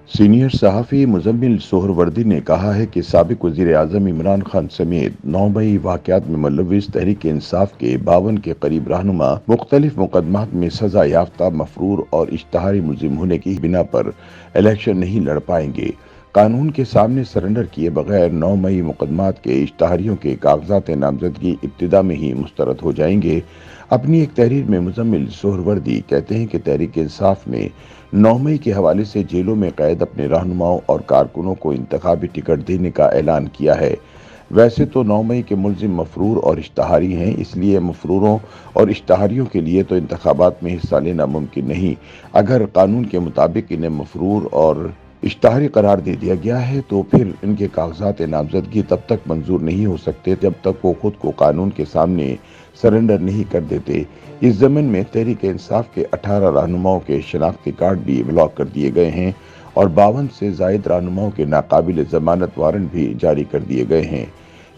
Senior सहाफ़ी मुज़म्मिल सोहरवर्दी ने कहा है कि साबिक़ वज़ीर-ए-आज़म इमरान खान समेत 9 मई वाक़यात में मुलव्विस तहरीक-ए-इंसाफ़ के 52 के करीब रहनुमा मुख्तलिफ मुक़दमात में सज़ा याफ्ता मफ़रूर और इश्तिहारी मुलज़िम होने की बिना पर इलेक्शन नहीं लड़ पाएंगे। कानून के सामने सरेंडर किए बगैर 9 मई मुक़दमात के इश्तिहारियों के कागजात नामजदगी इब्तिदा में ही मुस्तरद हो जाएंगे। अपनी एक तहरीर में मुज़म्मिल सोहरवर्दी कहते हैं कि तहरीक-ए-इंसाफ़ में 9 मई के हवाले से जेलों में कैद अपने रहनुमाओं और कारकुनों को इंतखाबी टिकट देने का ऐलान किया है। वैसे तो 9 मई के मुलजिम मफरूर और इश्तहारी हैं, इसलिए मफरूरों और इश्तहारियों के लिए तो इंतखाबात में हिस्सा लेना मुमकिन नहीं। अगर कानून के मुताबिक इन्हें मफरूर और इश्तहारी करार दे दिया गया है तो फिर इनके कागजात नामजदगी तब तक मंजूर नहीं हो सकते जब तक वो खुद को कानून के सामने सरेंडर नहीं कर देते। इस ज़मन में तहरीक इंसाफ के 18 रहनुमाओं के शनाख्ती कार्ड भी ब्लॉक कर दिए गए हैं और 52 से जायद रहनुमाओं के नाकाबिल जमानत वारंट भी जारी कर दिए गए हैं।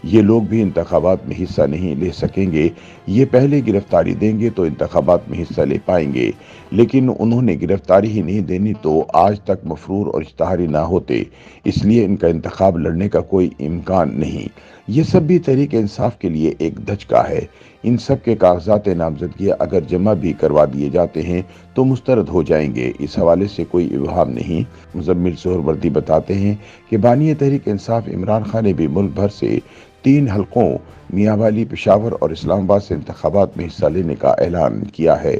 ये लोग भी इंतखाबात में हिस्सा नहीं ले सकेंगे। ये पहले गिरफ्तारी देंगे तो इंतखाबात में हिस्सा ले पाएंगे, लेकिन उन्होंने गिरफ्तारी ही नहीं देनी तो आज तक मफरूर और इश्तहारी ना होते, इसलिए इनका इंतखाब लड़ने का कोई इम्कान नहीं। ये सब भी तहरीक इंसाफ के लिए एक धचका है। इन सब के कागजात नामजदगी अगर जमा भी करवा दिए जाते हैं तो मुस्तरद हो जाएंगे, इस हवाले से कोई इब्हाम नहीं। मुज़म्मिल सोहरवर्दी बताते हैं कि बानी तहरीक इंसाफ इमरान खान ने भी मुल्क भर से 3 हलकों मियांवाली, पेशावर और इस्लामाबाद से इंतखाबात में हिस्सा लेने का ऐलान किया है।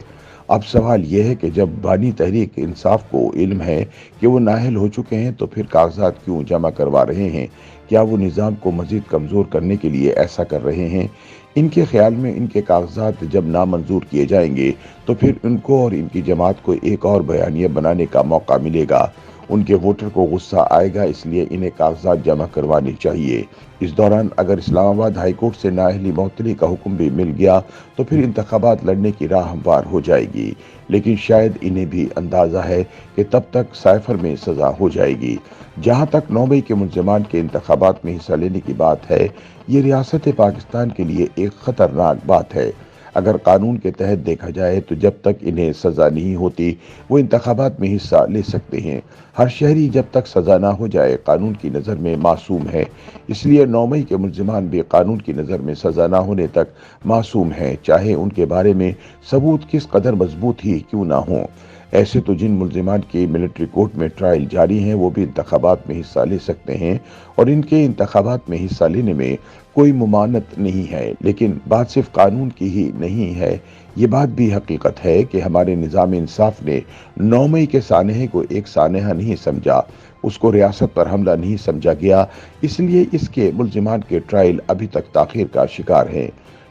अब सवाल यह है कि जब बानी तहरीक इंसाफ को इल्म है कि वो नाअहल हो चुके हैं तो फिर कागजात क्यों जमा करवा रहे हैं? क्या वो निज़ाम को मज़ीद कमज़ोर करने के लिए ऐसा कर रहे हैं? इनके ख्याल में इनके कागजात जब नामंजूर किए जाएंगे तो फिर इनको और इनकी जमात को एक और बयानिया बनाने का मौका मिलेगा। उनके वोटर को गुस्सा आएगा, इसलिए इन्हें कागजात जमा करवाने चाहिए। इस दौरान अगर इस्लामाबाद हाई कोर्ट से नाअहली मुअत्तली का हुक्म भी मिल गया तो फिर इंतखाबात लड़ने की राह हमवार हो जाएगी, लेकिन शायद इन्हें भी अंदाजा है कि तब तक साइफर में सजा हो जाएगी। जहां तक 9 मई के मुल्ज़िमान के इंतखाबात में हिस्सा लेने की बात है, ये रियासत पाकिस्तान के लिए एक खतरनाक बात है। अगर कानून के तहत देखा जाए तो जब तक इन्हें सजा नहीं होती वो इंतखाबात में हिस्सा ले सकते हैं। हर शहरी जब तक सजा ना हो जाए कानून की नज़र में मासूम है, इसलिए 9 मई के मुल्ज़िमान भी कानून की नज़र में सजा ना होने तक मासूम हैं, चाहे उनके बारे में सबूत किस कदर मजबूत ही क्यों ना हो। ऐसे तो जिन मुल्ज़िमान की मिलिट्री कोर्ट में ट्रायल जारी हैं वो भी इंतखाबात में हिस्सा ले सकते हैं और इनके इंतखाबात में हिस्सा लेने में कोई मुमानत नहीं है, लेकिन बात सिर्फ कानून की ही नहीं है। ये बात भी हकीकत है कि हमारे निज़ाम इंसाफ ने 9 मई के सानहे को एक सानहा नहीं समझा, उसको रियासत पर हमला नहीं समझा गया, इसलिए इसके मुल्ज़िमान के ट्रायल अभी तक ताख़ीर का शिकार हैं।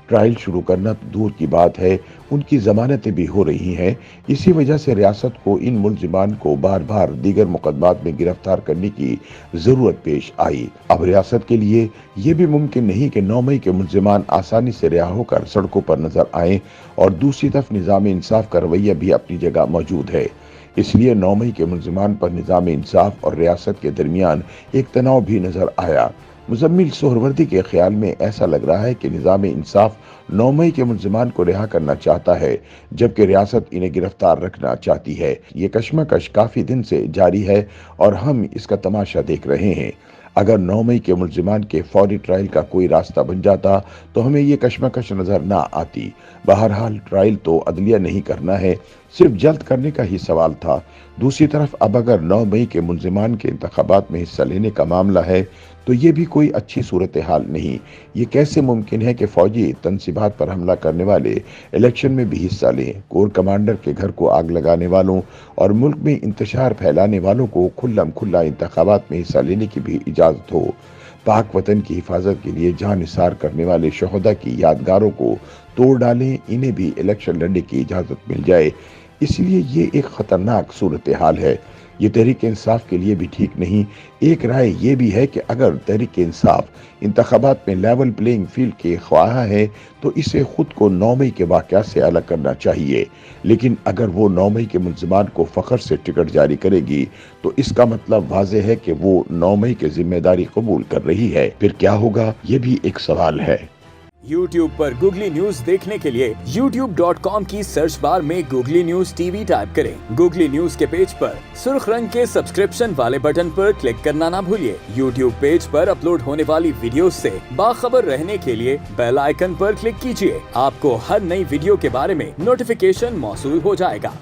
ट्रायल शुरू करना तो दूर की बात है, उनकी जमानतें भी हो रही हैं। इसी वजह से रियासत को इन मुल्ज़िमान को बार बार दीगर मुकदमात में गिरफ्तार करने की ज़रूरत पेश आई। अब रियासत के लिए ये भी मुमकिन नहीं कि 9 मई के मुल्ज़िमान आसानी से रिहा होकर सड़कों पर नजर आएं और दूसरी तरफ निज़ाम इंसाफ का रवैया भी अपनी जगह मौजूद है। इसलिए 9 मई के मुल्ज़िमान पर निज़ाम इंसाफ और रियासत के दरमियान एक तनाव भी नजर आया। मुज़म्मिल सोहरवर्दी के ख्याल में ऐसा लग रहा है कि निज़ाम इंसाफ 9 मई के मुल्ज़िमान को रिहा करना चाहता है, जबकि रियासत इन्हें गिरफ्तार रखना चाहती है। ये कशमकश काफ़ी दिन से जारी है और हम इसका तमाशा देख रहे हैं। अगर 9 मई के मुल्ज़िमान के फौरी ट्रायल का कोई रास्ता बन जाता तो हमें ये कशमकश नज़र ना आती। बहरहाल ट्रायल तो अदलिया नहीं करना है, सिर्फ जल्द करने का ही सवाल था। दूसरी तरफ अब अगर 9 मई के मुल्ज़िमान के इंतखाबात में हिस्सा लेने का मामला है तो ये भी कोई अच्छी सूरत हाल नहीं। ये कैसे मुमकिन है कि फौजी तनसीबात पर हमला करने वाले इलेक्शन में भी हिस्सा लें? कोर कमांडर के घर को आग लगाने वालों और मुल्क में इंतशार फैलाने वालों को खुल्लम खुल्ला इंतखाबात में हिस्सा लेने की भी इजाज़त हो। पाक वतन की हिफाजत के लिए जान निसार करने वाले शहदा की यादगारों को तोड़ डालें, इन्हें भी इलेक्शन लड़ने की इजाज़त मिल जाए। इसलिए ये एक ख़तरनाक सूरत हाल है। ये तहरीक इंसाफ के लिए भी ठीक नहीं। एक राय ये भी है कि अगर तहरीक इंसाफ इंतखाबात में लेवल प्लेइंग फील्ड के ख्वाह है तो इसे खुद को 9 मई के वाक़यात से अलग करना चाहिए, लेकिन अगर वो 9 मई के मुल्ज़िमान को फ़ख्र से टिकट जारी करेगी तो इसका मतलब वाज़े है कि वो 9 मई की जिम्मेदारी कबूल कर रही है। फिर क्या होगा, ये भी एक सवाल है। YouTube पर गूगली न्यूज देखने के लिए youtube.com की सर्च बार में गूगली न्यूज टीवी टाइप करें। गूगली न्यूज के पेज पर सुर्ख रंग के सब्सक्रिप्शन वाले बटन पर क्लिक करना ना भूलिए। YouTube पेज पर अपलोड होने वाली वीडियो से बाखबर रहने के लिए बेल आइकन पर क्लिक कीजिए। आपको हर नई वीडियो के बारे में नोटिफिकेशन मौसूल हो जाएगा।